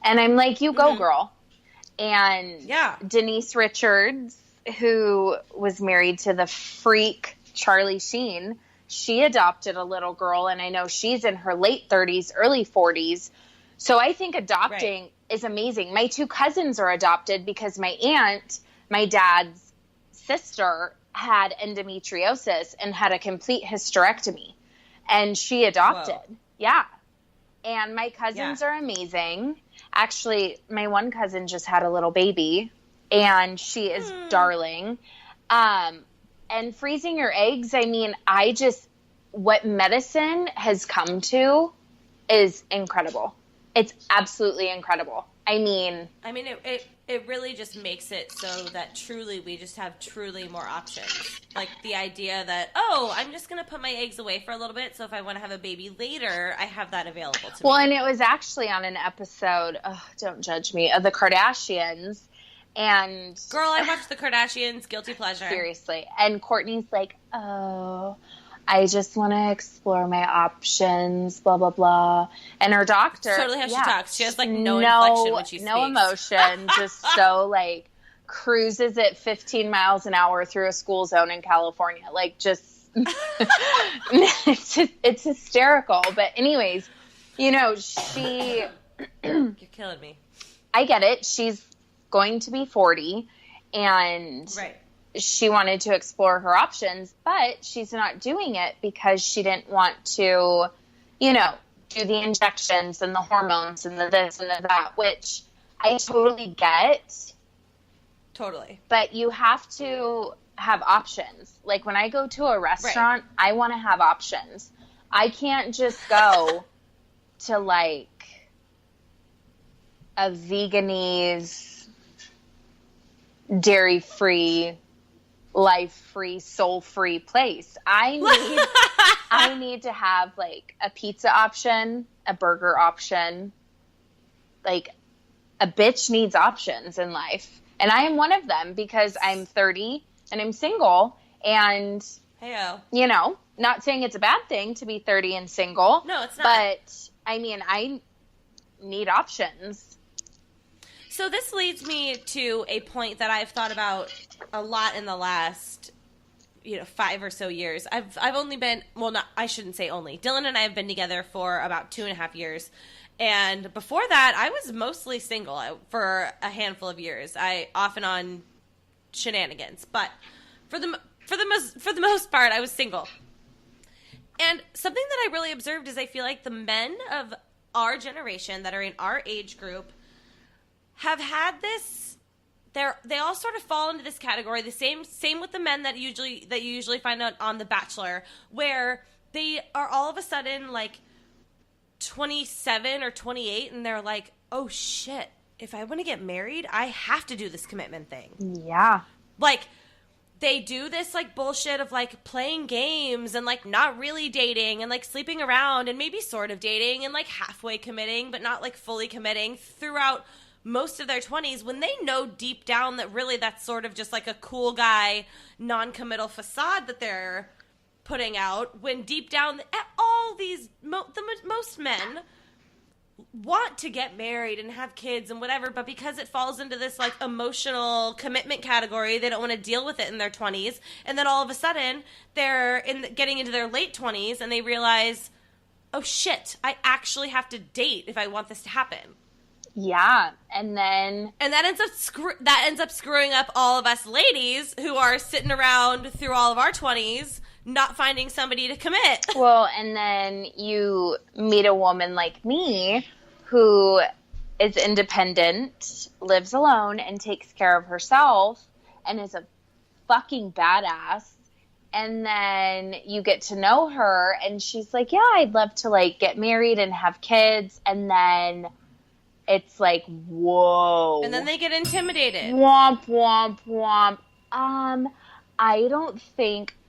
And I'm like, you go, girl. And Yeah. Denise Richards, who was married to the freak Charlie Sheen, she adopted a little girl, and I know she's in her late 30s, early 40s. So I think adopting is amazing. My 2 cousins are adopted because my aunt, my dad's sister, had endometriosis and had a complete hysterectomy, and she adopted. Whoa. Yeah. And my cousins are amazing. Actually, my one cousin just had a little baby, and she is darling. And freezing your eggs, I mean, what medicine has come to is incredible. It's absolutely incredible. I mean, it really just makes it so that truly we just have truly more options. Like the idea that, I'm just going to put my eggs away for a little bit, so if I want to have a baby later, I have that available to me. Well, and it was actually on an episode, don't judge me, of the Kardashians. And girl, I watched the Kardashians, guilty pleasure. Seriously. And Kourtney's like, I just want to explore my options, blah, blah, blah. And her doctor... That's totally how she talks. She has, like, no inflection when she speaks. No emotion, just so, like, cruises at 15 miles an hour through a school zone in California. Like, just... it's hysterical. But anyways, she... You're killing me. I get it. She's going to be 40, and... Right. She wanted to explore her options, but she's not doing it because she didn't want to, do the injections and the hormones and the this and the that, which I totally get. Totally. But you have to have options. Like when I go to a restaurant, I want to have options. I can't just go to like a veganese, dairy-free, life-free, soul-free place. I need to have like a pizza option, a burger option. Like a bitch needs options in life. And I am one of them because I'm 30 and I'm single, and not saying it's a bad thing to be 30 and single. No, it's not. But I mean, I need options. So this leads me to a point that I've thought about a lot in the last, 5 or so years. I've only been, I shouldn't say only. Dylan and I have been together for about 2.5 years. And before that, I was mostly single for a handful of years. I off and on shenanigans, but for the most part, I was single. And something that I really observed is I feel like the men of our generation that are in our age group have had this. They all sort of fall into this category. The same with the men that you usually find out on The Bachelor, where they are all of a sudden like 27 or 28, and they're like, oh shit, if I want to get married, I have to do this commitment thing. Yeah. Like, they do this like bullshit of like playing games and like not really dating and like sleeping around and maybe sort of dating and like halfway committing but not like fully committing throughout most of their 20s, when they know deep down that really that's sort of just like a cool guy non-committal facade that they're putting out, when deep down all these most men want to get married and have kids and whatever, but because it falls into this like emotional commitment category, they don't want to deal with it in their 20s, and then all of a sudden they're getting into their late 20s and they realize, oh shit, I actually have to date if I want this to happen. Yeah, and that ends up screwing up all of us ladies who are sitting around through all of our 20s not finding somebody to commit. Well, and then you meet a woman like me who is independent, lives alone, and takes care of herself, and is a fucking badass. And then you get to know her, and she's like, yeah, I'd love to like get married and have kids. And then it's like, whoa. And then they get intimidated. Womp, womp, womp.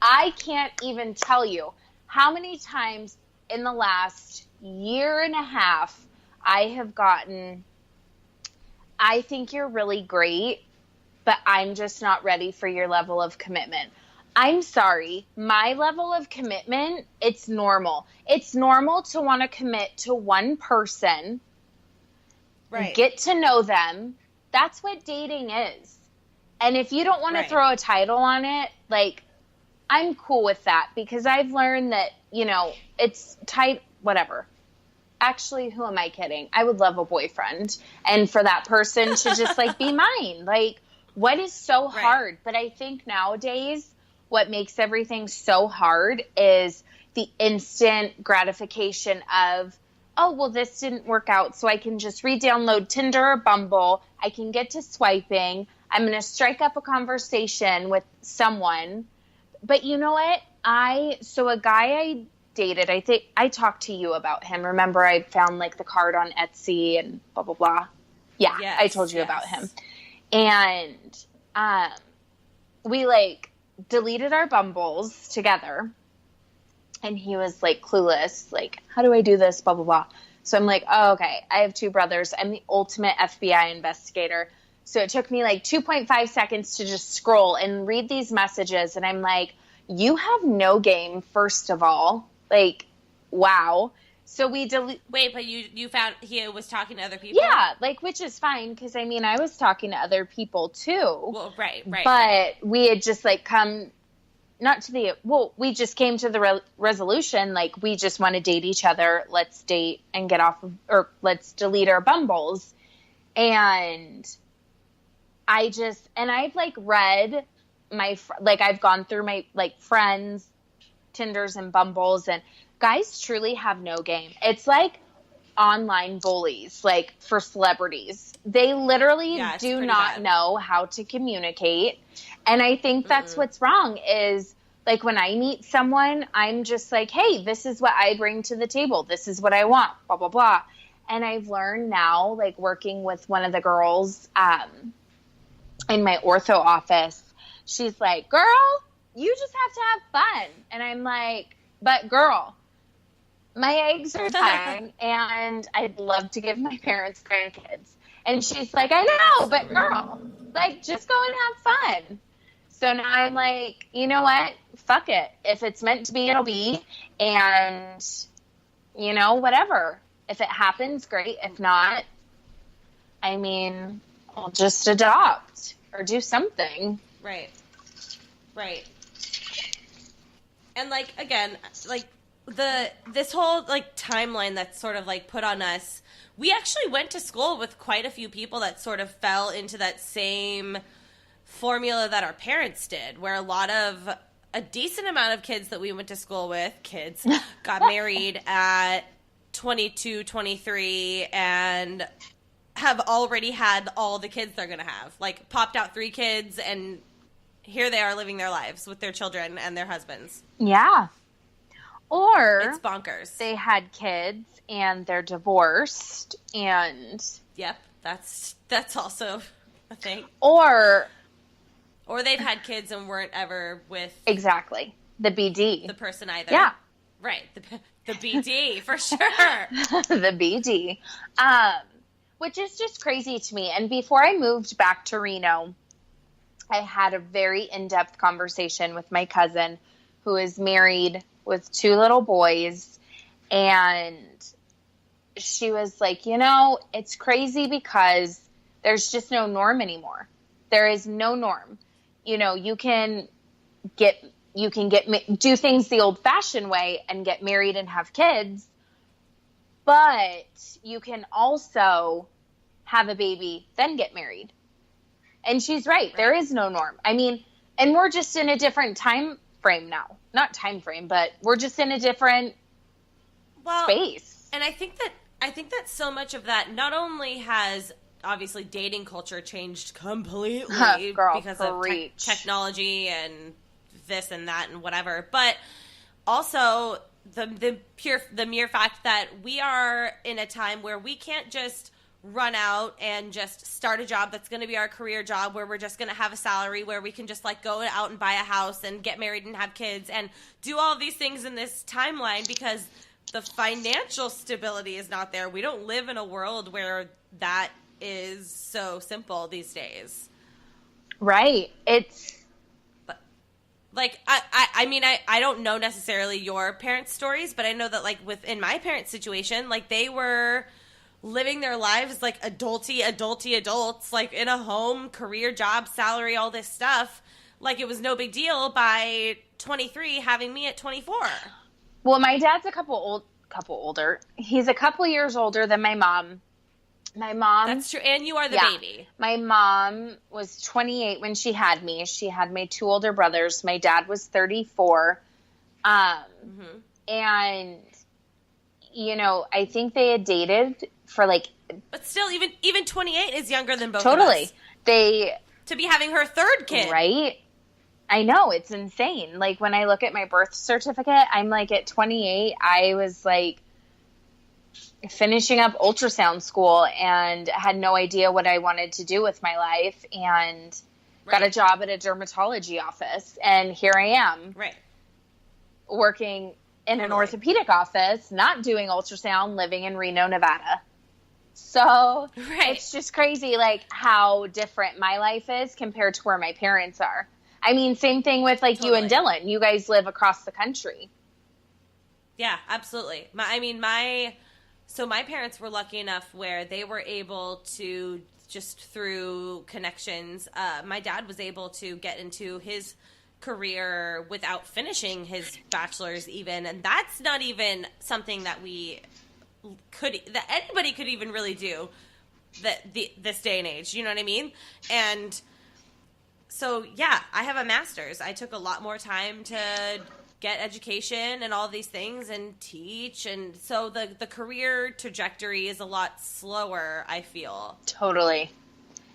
I can't even tell you how many times in the last year and a half I have gotten, I think you're really great, but I'm just not ready for your level of commitment. I'm sorry. My level of commitment, it's normal. It's normal to want to commit to one person Right. get to know them. That's what dating is. And if you don't want to throw a title on it, like, I'm cool with that, because I've learned that, it's tight, whatever. Actually, who am I kidding? I would love a boyfriend, and for that person to just, like, be mine. Like, what is so hard? But I think nowadays what makes everything so hard is the instant gratification of, oh, well, this didn't work out, so I can just re-download Tinder or Bumble. I can get to swiping. I'm going to strike up a conversation with someone. But you know what? So a guy I dated, I think I talked to you about him. Remember, I found, like, the card on Etsy and blah, blah, blah. Yeah, yes, I told you about him. And we, like, deleted our Bumbles together. And he was, like, clueless. Like, how do I do this? Blah, blah, blah. So I'm like, oh, okay. I have two brothers. I'm the ultimate FBI investigator. So it took me, like, 2.5 seconds to just scroll and read these messages. And I'm like, you have no game, first of all. Like, wow. So we Wait, but you found he was talking to other people? Yeah, like, which is fine, because, I mean, I was talking to other people, too. Well, right. But we had just, like, we just came to the resolution, like, we just want to date each other. Let's date and get off of, or let's delete our Bumbles. And I've, like, read I've gone through my, like, friends' Tinders and Bumbles, and guys truly have no game. It's like online bullies, like, for celebrities. They literally do not know how to communicate. And I think that's what's wrong is, like, when I meet someone, I'm just like, hey, this is what I bring to the table. This is what I want, blah, blah, blah. And I've learned now, like, working with one of the girls in my ortho office, she's like, girl, you just have to have fun. And I'm like, but girl, my eggs are dying, and I'd love to give my parents grandkids. And she's like, I know, but girl, like, just go and have fun. So now I'm like, you know what? Fuck it. If it's meant to be, it'll be. And, whatever. If it happens, great. If not, I mean, I'll just adopt or do something. Right. And, like, again, like, this whole, like, timeline that's sort of, like, put on us, we actually went to school with quite a few people that sort of fell into that same formula that our parents did, where a decent amount of kids that we went to school with, got married at 22, 23, and have already had all the kids they're going to have. Like, popped out 3 kids, and here they are living their lives with their children and their husbands. Yeah. Or it's bonkers. They had kids and they're divorced, and yep, that's also a thing. Or they've had kids and weren't ever with exactly the BD, the person either. Yeah, right. The BD for sure. The BD, which is just crazy to me. And before I moved back to Reno, I had a very in-depth conversation with my cousin, who is married with 2 little boys, and she was like, it's crazy because there's just no norm anymore. There is no norm. You can do things the old-fashioned way and get married and have kids, but you can also have a baby, then get married. And she's right. There is no norm. I mean, and we're just in a different time frame now. Not time frame, but we're just in a different space. And I think that so much of that, not only has obviously dating culture changed completely because of technology and this and that and whatever, but also the mere fact that we are in a time where we can't just run out and just start a job that's going to be our career job, where we're just going to have a salary, where we can just, like, go out and buy a house and get married and have kids and do all of these things in this timeline, because the financial stability is not there. We don't live in a world where that is so simple these days. Right. It's like, I mean, I don't know necessarily your parents' stories, but I know that, like, within my parents' situation, like, they were living their lives like adulty adults, like in a home, career, job, salary, all this stuff. Like it was no big deal by 23 having me at 24. Well, my dad's a couple older. He's a couple years older than my mom. My mom. That's true. And you are the baby. My mom was 28 when she had me. She had my 2 older brothers. My dad was 34. And, you know, I think they had dated for like. But still, even 28 is younger than both of us. Totally. To be having her third kid. Right? I know. It's insane. Like when I look at my birth certificate, I'm like at 28, I was like finishing up ultrasound school and had no idea what I wanted to do with my life, and got a job at a dermatology office. And here I am working in an orthopedic office, not doing ultrasound, living in Reno, Nevada. So it's just crazy, like how different my life is compared to where my parents are. I mean, same thing with like you and Dylan. You guys live across the country. Yeah, absolutely. So my parents were lucky enough where they were able to, just through connections, my dad was able to get into his career without finishing his bachelor's even, and that's not even something that anybody could even really do this day and age, you know what I mean? And so, yeah, I have a master's. I took a lot more time to get education and all these things and teach. And so the career trajectory is a lot slower, I feel. Totally.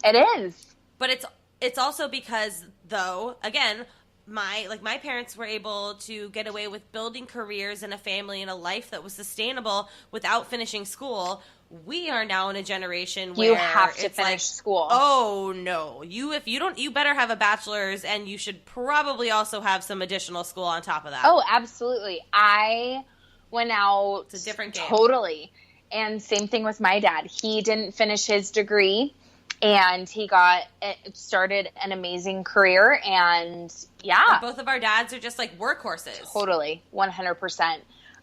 It is. But it's also because, though, again, my parents were able to get away with building careers and a family and a life that was sustainable without finishing school. We are now in a generation where you have to finish school. Oh no, you better have a bachelor's, and you should probably also have some additional school on top of that. Oh, absolutely. I went out. It's a different game. Totally. And same thing with my dad. He didn't finish his degree, and he started an amazing career. And yeah, both of our dads are just like workhorses. Totally, 100%.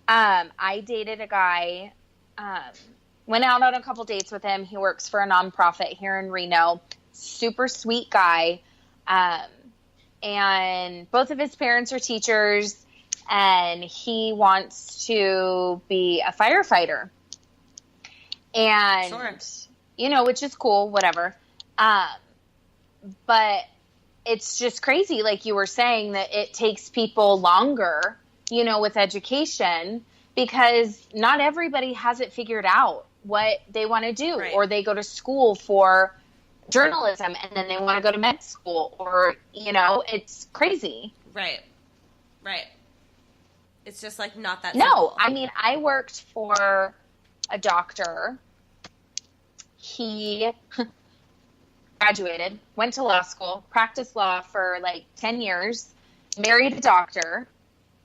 I dated a guy. Went out on a couple dates with him. He works for a nonprofit here in Reno. Super sweet guy. And both of his parents are teachers, and he wants to be a firefighter. And, you know, which is cool, whatever. But it's just crazy, like you were saying, that it takes people longer, you know, with education, because not everybody has it figured out what they want to do, or they go to school for journalism and then they want to go to med school, or, you know, it's crazy. Right. It's just like not that simple. No, I mean, I worked for a doctor. He graduated, went to law school, practiced law for like 10 years, married a doctor,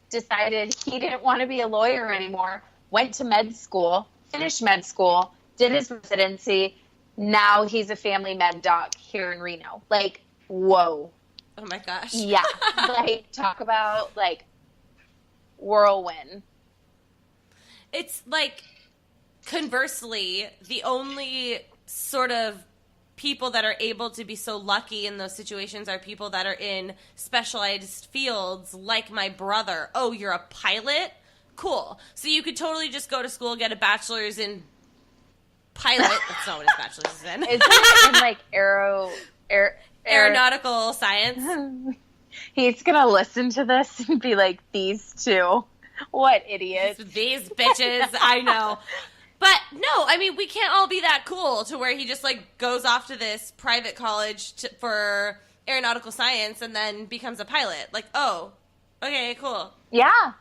decided he didn't want to be a lawyer anymore, went to med school, finished med school, did his residency. Now he's a family med doc here in Reno. Like, whoa. Oh my gosh. Yeah. Like, talk about like whirlwind. It's like, conversely, the only sort of people that are able to be so lucky in those situations are people that are in specialized fields, like my brother. Oh, you're a pilot? Cool. So you could totally just go to school, get a bachelor's in pilot. That's not what his bachelor's is in. Isn't it in like aeronautical science? He's going to listen to this and be like, these two. What idiots. These bitches. I know. But no, I mean, we can't all be that cool to where he just like goes off to this private college for aeronautical science and then becomes a pilot. Like, oh, okay, cool. Yeah.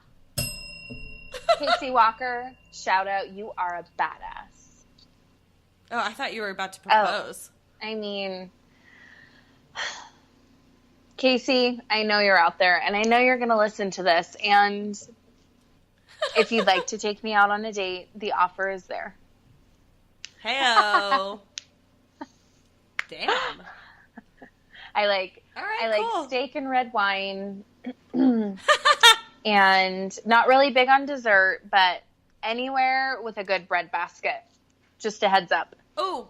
Casey Walker, shout out, you are a badass. Oh, I thought you were about to propose. Oh, I mean, Casey, I know you're out there, and I know you're going to listen to this, and if you'd like to take me out on a date, the offer is there. Hey-o. Damn. I like cool. steak and red wine. And not really big on dessert, but anywhere with a good bread basket. Just a heads up. Oh,